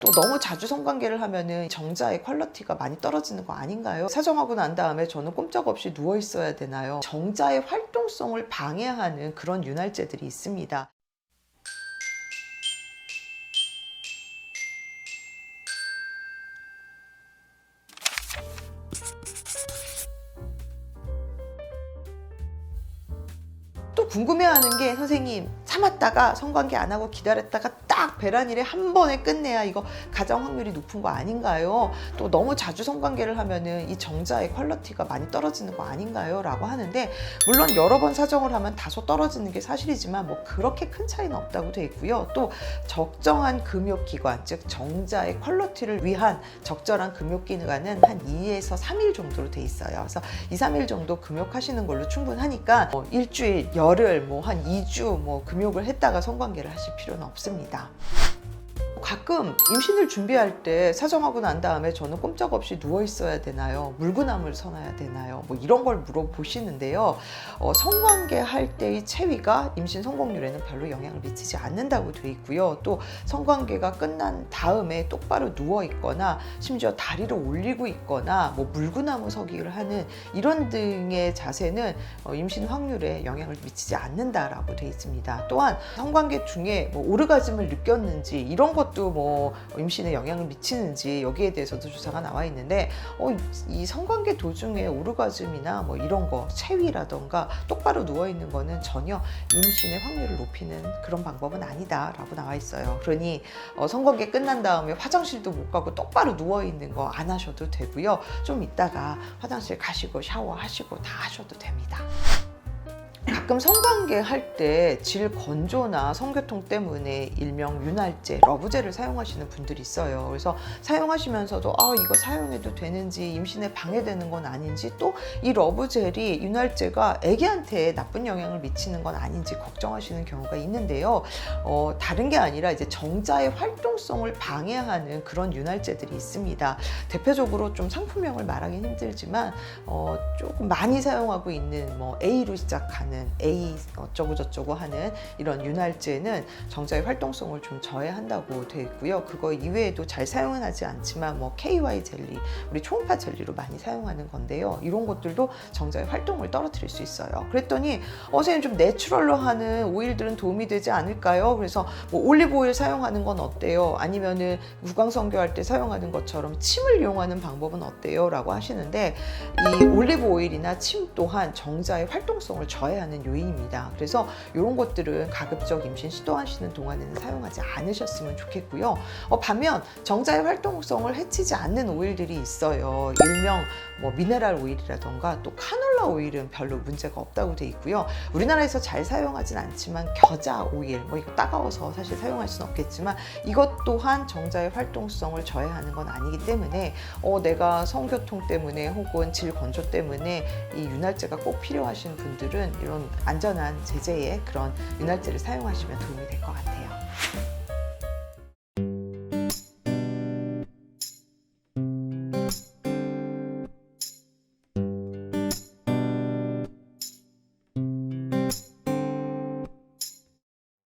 또 너무 자주 성관계를 하면은 정자의 퀄리티가 많이 떨어지는 거 아닌가요? 사정하고 난 다음에 저는 꼼짝없이 누워 있어야 되나요? 정자의 활동성을 방해하는 그런 윤활제들이 있습니다. 또 궁금해하는 게, 선생님 참았다가 성관계 안 하고 기다렸다가 딱 배란일에 한 번에 끝내야 이거 가장 확률이 높은 거 아닌가요? 또 너무 자주 성관계를 하면은 이 정자의 퀄리티가 많이 떨어지는 거 아닌가요? 라고 하는데, 물론 여러 번 사정을 하면 다소 떨어지는 게 사실이지만 뭐 그렇게 큰 차이는 없다고 돼 있고요. 또 적정한 금욕기관, 즉 정자의 퀄리티를 위한 적절한 금욕기간은 한 2에서 3일 정도로 돼 있어요. 그래서 2, 3일 정도 금욕하시는 걸로 충분하니까 일주일, 열흘, 뭐 한 2주 뭐 금욕을 했다가 성관계를 하실 필요는 없습니다. 가끔 임신을 준비할 때 사정하고 난 다음에 저는 꼼짝없이 누워 있어야 되나요? 물구나무를 서놔야 되나요? 뭐 이런 걸 물어보시는데요. 성관계 할 때의 체위가 임신 성공률에는 별로 영향을 미치지 않는다고 돼 있고요. 또 성관계가 끝난 다음에 똑바로 누워 있거나 심지어 다리를 올리고 있거나 뭐 물구나무 서기를 하는 이런 등의 자세는 임신 확률에 영향을 미치지 않는다라고 돼 있습니다. 또한 성관계 중에 뭐 오르가즘을 느꼈는지 이런 것도 뭐 임신에 영향을 미치는지 여기에 대해서도 조사가 나와 있는데 이 성관계 도중에 오르가즘이나 뭐 이런 거, 체위라던가 똑바로 누워 있는 거는 전혀 임신의 확률을 높이는 그런 방법은 아니다라고 나와 있어요. 그러니 성관계 끝난 다음에 화장실도 못 가고 똑바로 누워 있는 거 안 하셔도 되고요. 좀 이따가 화장실 가시고 샤워하시고 다 하셔도 됩니다. 가끔 성관계 할 때 질 건조나 성교통 때문에 일명 윤활제, 러브제를 사용하시는 분들이 있어요. 그래서 사용하시면서도 이거 사용해도 되는지, 임신에 방해되는 건 아닌지, 또 이 러브젤이, 윤활제가 애기한테 나쁜 영향을 미치는 건 아닌지 걱정하시는 경우가 있는데요. 다른 게 아니라 이제 정자의 활동성을 방해하는 그런 윤활제들이 있습니다. 대표적으로 좀 상품명을 말하기는 힘들지만 조금 많이 사용하고 있는 뭐 A로 시작하는 A 어쩌고 저쩌고 하는 이런 윤활제는 정자의 활동성을 좀 저해한다고 되어 있고요. 그거 이외에도 잘 사용은 하지 않지만 뭐 KY 젤리, 우리 초음파 젤리로 많이 사용하는 건데요. 이런 것들도 정자의 활동을 떨어뜨릴 수 있어요. 그랬더니 선생님 좀 내추럴로 하는 오일들은 도움이 되지 않을까요? 그래서 뭐 올리브 오일 사용하는 건 어때요? 아니면은 무광성교할 때 사용하는 것처럼 침을 이용하는 방법은 어때요? 라고 하시는데, 이 올리브 오일이나 침 또한 정자의 활동성을 저해하는 요인입니다. 그래서 이런 것들은 가급적 임신 시도하시는 동안에는 사용하지 않으셨으면 좋겠고요. 반면 정자의 활동성을 해치지 않는 오일들이 있어요. 일명 뭐 미네랄 오일이라던가 또 카놀라 오일은 별로 문제가 없다고 돼 있고요. 우리나라에서 잘 사용하진 않지만 겨자 오일, 뭐 이거 따가워서 사실 사용할 수는 없겠지만 이것 또한 정자의 활동성을 저해하는 건 아니기 때문에 내가 성교통 때문에 혹은 질 건조 때문에 이 윤활제가 꼭 필요하신 분들은 이런 안전한 제재의 그런 윤활제를 사용하시면 도움이 될 것 같아요.